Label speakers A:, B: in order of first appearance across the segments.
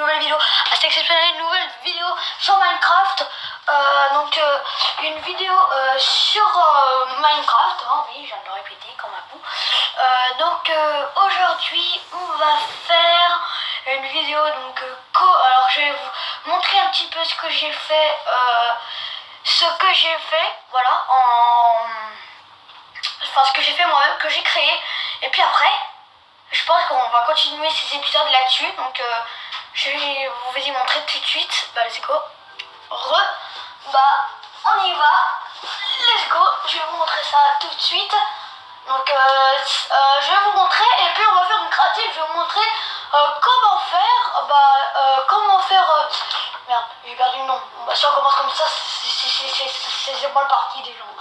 A: nouvelle vidéo, assez exceptionnelle, une nouvelle vidéo sur Minecraft. Une vidéo sur Minecraft, hein, oui, je viens de le répéter comme un coup. Aujourd'hui, on va faire une vidéo. Alors, je vais vous montrer un petit peu ce que j'ai fait, voilà, ce que j'ai fait moi-même, que j'ai créé. Et puis après, je pense qu'on va continuer ces épisodes là-dessus. Je vais vous y montrer tout de suite. Let's go. On y va. Let's go. Je vais vous montrer ça tout de suite. Je vais vous montrer et puis on va faire une créative. Je vais vous montrer comment faire. Merde, j'ai perdu le nom. Si on commence comme ça, c'est mal parti des gens.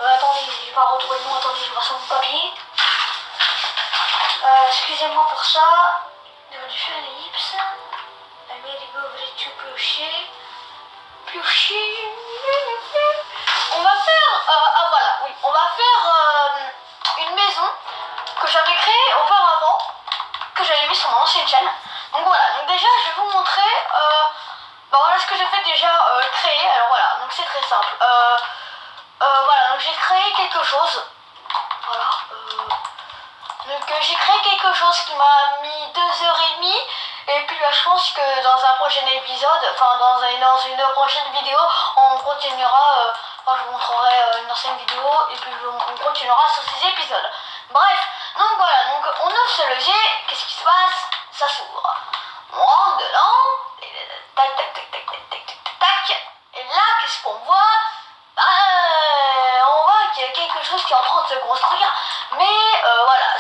A: Attendez, je vais pas retrouver le nom. Attendez, je vais voir sur mon papier. Excusez-moi pour ça. J'aurais dû faire une ellipse. Piocher. On va faire. On va faire une maison que j'avais créée auparavant, que j'avais mis sur mon ancienne chaîne. Donc déjà je vais vous montrer voilà ce que j'ai fait déjà créer. Alors voilà, donc c'est très simple. Donc j'ai créé quelque chose. J'ai créé quelque chose qui m'a mis 2h30. Et puis je pense que dans un prochain épisode, dans une prochaine vidéo, on continuera, je vous montrerai une ancienne vidéo et puis on continuera sur ces épisodes. Bref, donc on ouvre ce levier, qu'est-ce qui se passe? Ça s'ouvre. On rentre dedans, tac, tac, tac, tac, tac, tac, tac, tac. Et là, qu'est-ce qu'on voit? On voit qu'il y a quelque chose qui est en train de se construire, mais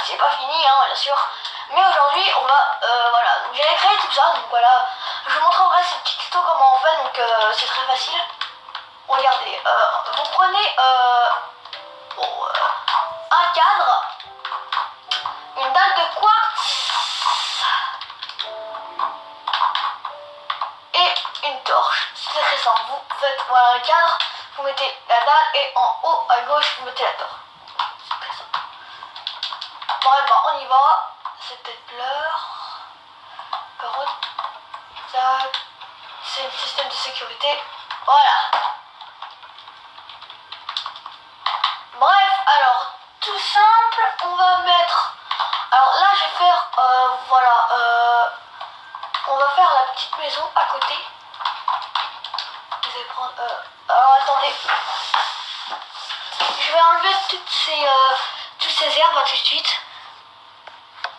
A: c'est pas fini, hein, bien sûr. Mais aujourd'hui, on va, donc j'ai créé tout ça, je vous montrerai ce petit tuto comment on fait, c'est très facile. Regardez, vous prenez un cadre, une dalle de quartz et une torche. C'est très simple, vous faites un cadre, vous mettez la dalle et en haut à gauche, vous mettez la torche. C'est très simple. On y va. C'était pleurs. Carotte. C'est un système de sécurité. Voilà. Bref, alors, tout simple, on va mettre. Alors là, je vais faire. On va faire la petite maison à côté. Vous allez prendre. Alors attendez. Je vais enlever toutes ces herbes tout de suite.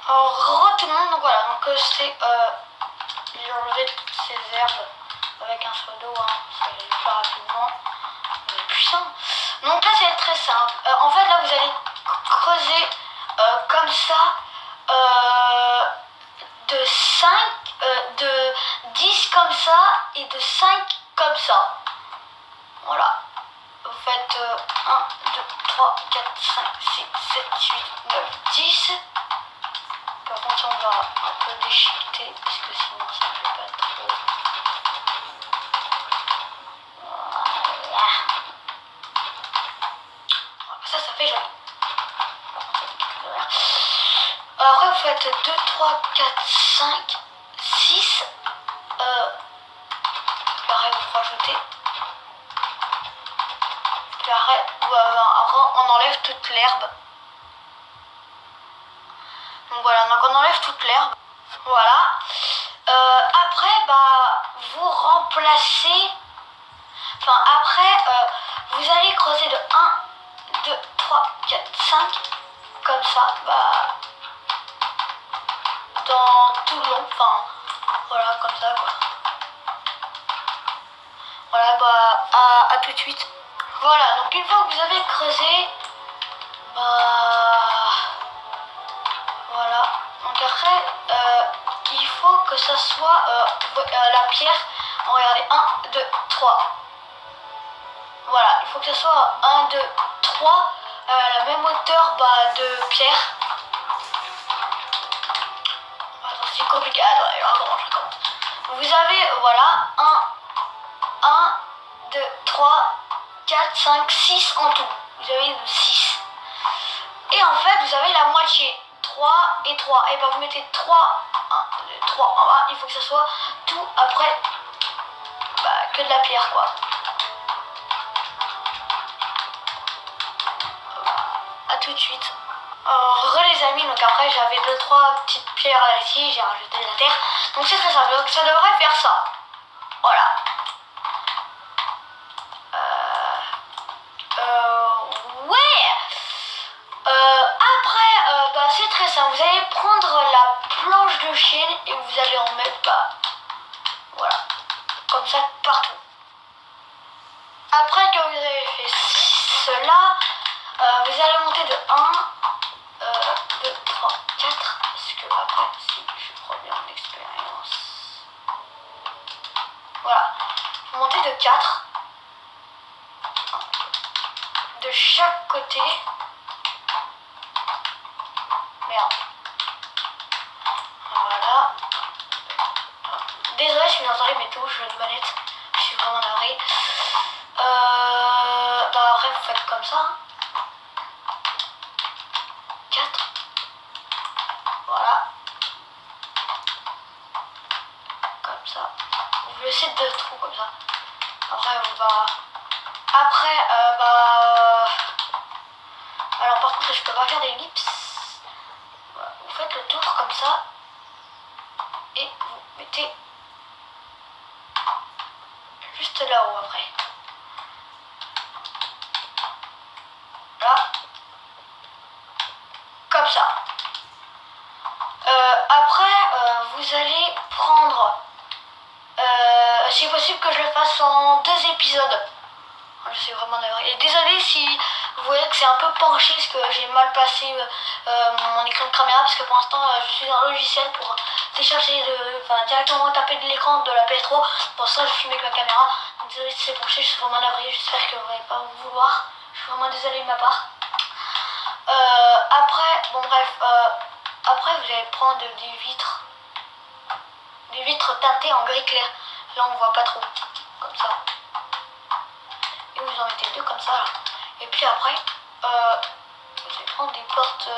A: Alors, tout le monde, j'ai enlevé toutes ces herbes avec un seau d'eau, ça va aller plus rapidement, mais puissant. Donc là, c'est très simple. En fait, là, vous allez creuser comme ça, de 10 comme ça et de 5 comme ça. Voilà. Vous faites 1, 2, 3, 4, 5, 6, 7, 8, 9, 10. Par contre, on va un peu déchiqueter parce que sinon ça ne fait pas trop. Voilà. Ça fait joli. Après, vous faites 2, 3, 4, 5, 6. Pareil, vous rajoutez. Puis après, on enlève toute l'herbe. Donc on enlève toute l'herbe. Voilà. Après, vous remplacez. Vous allez creuser de 1, 2, 3, 4, 5. Comme ça, dans tout le long. Comme ça, quoi. Voilà, à tout de suite. Voilà, donc une fois que vous avez creusé, voilà. Donc après, il faut que ça soit la pierre. Regardez, 1, 2, 3. Voilà, il faut que ça soit 1, 2, 3, la même hauteur de pierre. C'est compliqué. Vous avez, 1, 2, 3, 4, 5, 6 en tout. Vous avez 6. Et en fait, vous avez la moitié. 3 et 3. Et ben vous mettez 3, 1, 2, 3 en bas. Il faut que ça soit tout après que de la pierre quoi. A tout de suite. Les amis, donc après j'avais 2-3 petites pierres là ici, j'ai rajouté de la terre. Donc c'est très simple, donc ça devrait faire ça. Voilà. Ouais. Après, c'est très simple. Vous allez prendre la planche de chêne et vous allez en mettre, voilà, comme ça partout. Après que vous avez fait cela, vous allez monter de 1, 2, 3, 4. Parce que après, si je prends bien en expérience. Voilà. Vous montez de 4. De chaque côté. Merde. Voilà. Désolé si vous entendez mes touches de manette. Je suis vraiment navré. Après vous faites comme ça. 4. Voilà. Comme ça. Vous laissez 2 trous comme ça. Après on va. Alors par contre je peux pas faire d'ellipse. Voilà. Vous faites le tour comme ça. Et vous mettez juste là-haut après. Là. Comme ça. Vous allez prendre... c'est possible que je le fasse en 2 épisodes. Je suis vraiment navré. Et désolé si vous voyez que c'est un peu penché parce que j'ai mal placé mon écran de caméra parce que pour l'instant je suis dans un logiciel pour télécharger directement taper de l'écran de la PS3. Pour ça je filme avec ma caméra. Donc désolé si c'est penché, je suis vraiment navré. J'espère que vous n'allez pas vous vouloir. Je suis vraiment désolé de ma part. Après vous allez prendre des vitres. Des vitres teintées en gris clair. Là on voit pas trop. Comme ça. Et vous en mettez 2 comme ça là. Et puis après, vous allez prendre des portes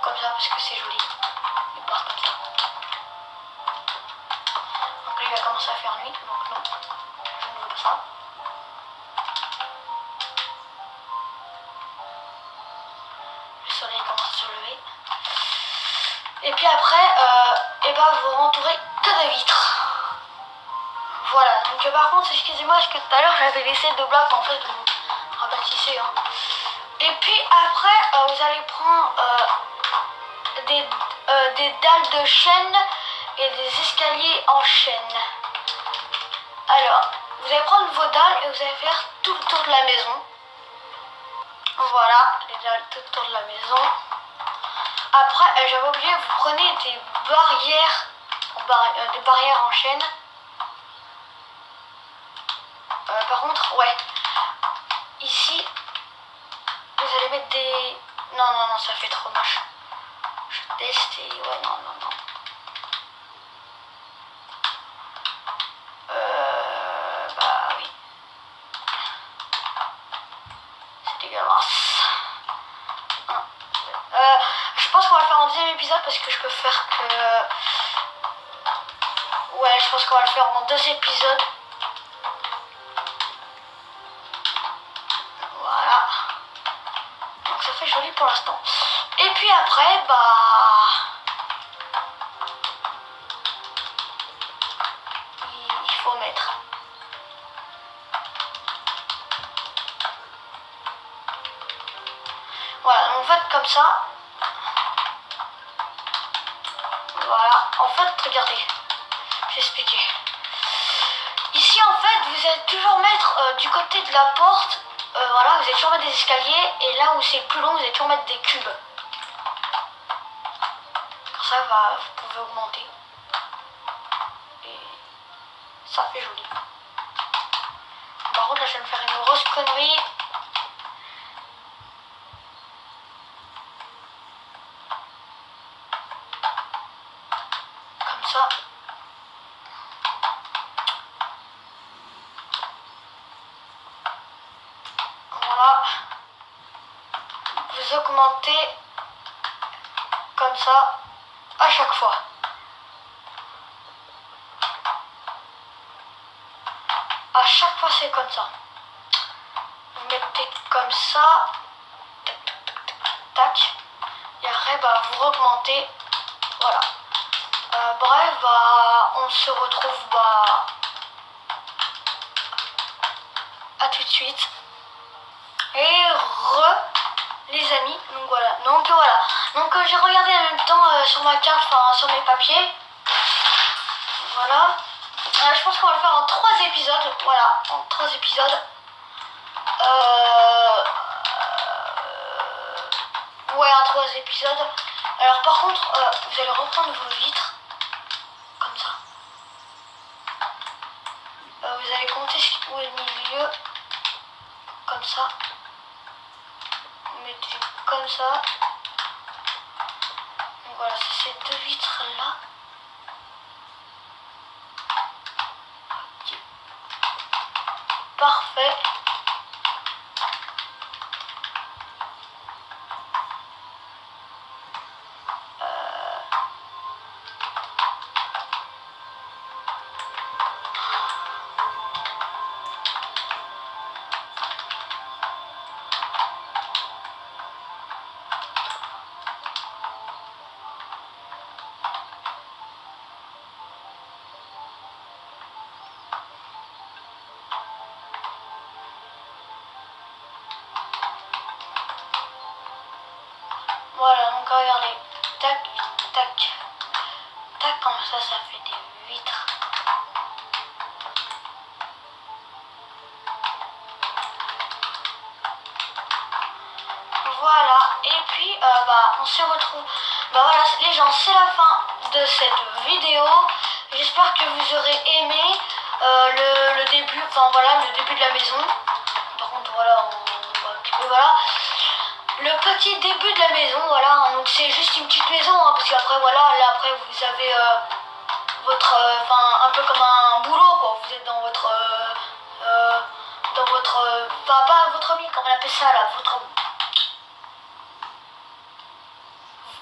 A: comme ça parce que c'est joli. Des portes comme ça. Donc là il va commencer à faire nuit. Donc non, je ne veux pas ça. Le soleil commence à se lever. Et puis après, vous rentourez que de vitres. Voilà, donc par contre, excusez-moi, parce que tout à l'heure j'avais laissé 2 blocs, mais en fait vous rebâtissez. Hein. Et puis après, vous allez prendre des dalles de chêne et des escaliers en chêne. Alors, vous allez prendre vos dalles et vous allez faire tout le tour de la maison. Voilà, les dalles tout le tour de la maison. Après, j'avais oublié, vous prenez des barrières en chêne. Par contre, ouais. Ici, vous allez mettre des... Non, ça fait trop moche. Je teste et... Ouais, non. Oui. C'est dégueulasse. Je pense qu'on va le faire en 2e épisode parce que je peux faire que... Ouais, je pense qu'on va le faire en 2 épisodes. Voilà. Donc ça fait joli pour l'instant. Et puis après, il faut mettre. Voilà, donc faites comme ça. Voilà, en fait, regardez. Je vais expliquer. Ici, en fait, vous allez toujours mettre du côté de la porte, voilà, vous allez toujours mettre des escaliers, et là où c'est plus long, vous allez toujours mettre des cubes. Comme ça, vous pouvez augmenter. Et ça fait joli. Par contre, là, je vais me faire une grosse connerie. Comme ça. Voilà. Vous augmenter comme ça à chaque fois. À chaque fois c'est comme ça. Vous mettez comme ça. Tac, tac, tac, tac, tac. Et après vous augmentez. Voilà. Bref, on se retrouve à tout de suite. Et les amis, donc voilà. Donc j'ai regardé en même temps sur ma carte, enfin sur mes papiers. Voilà. Je pense qu'on va le faire en 3 épisodes. Voilà, en 3 épisodes. Ouais, en 3 épisodes. Alors par contre, vous allez reprendre vos vitres. Comme ça. Vous allez compter où est le milieu. Comme ça. Vous mettez comme ça. Donc voilà, c'est ces 2 vitres là. Okay. Parfait. Voilà, donc regardez. Tac, tac. Tac, comme ça fait des vitres. Voilà, et puis on se retrouve. Voilà, les gens, c'est la fin de cette vidéo. J'espère que vous aurez aimé le début, enfin voilà, le début de la maison. Par contre, voilà, on va un petit peu, voilà. Le petit début de la maison, voilà, donc c'est juste une petite maison, hein, parce qu'après, voilà, là après vous avez votre, enfin un peu comme un boulot, quoi. Vous êtes dans votre, pas votre mille, comment on appelle ça là,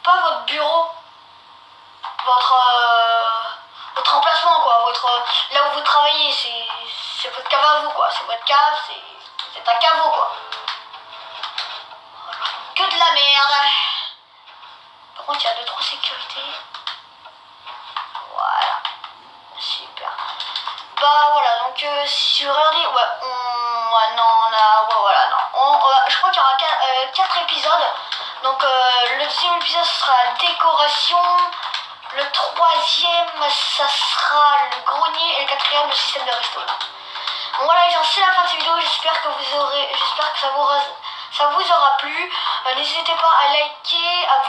A: pas votre bureau, votre emplacement, quoi, là où vous travaillez, c'est votre cave à vous, quoi, c'est votre cave, c'est un caveau, quoi. Que de la merde. Par contre, il y a 2-3 sécurités. Voilà. Super. Voilà, donc si vous regardez, je crois qu'il y aura 4 épisodes. Donc le deuxième épisode sera décoration. Le troisième, ça sera le grenier. Et le quatrième, le système de resto. Bon, voilà les gens, c'est la fin de cette vidéo. J'espère que ça vous aura plu. N'hésitez pas à liker, à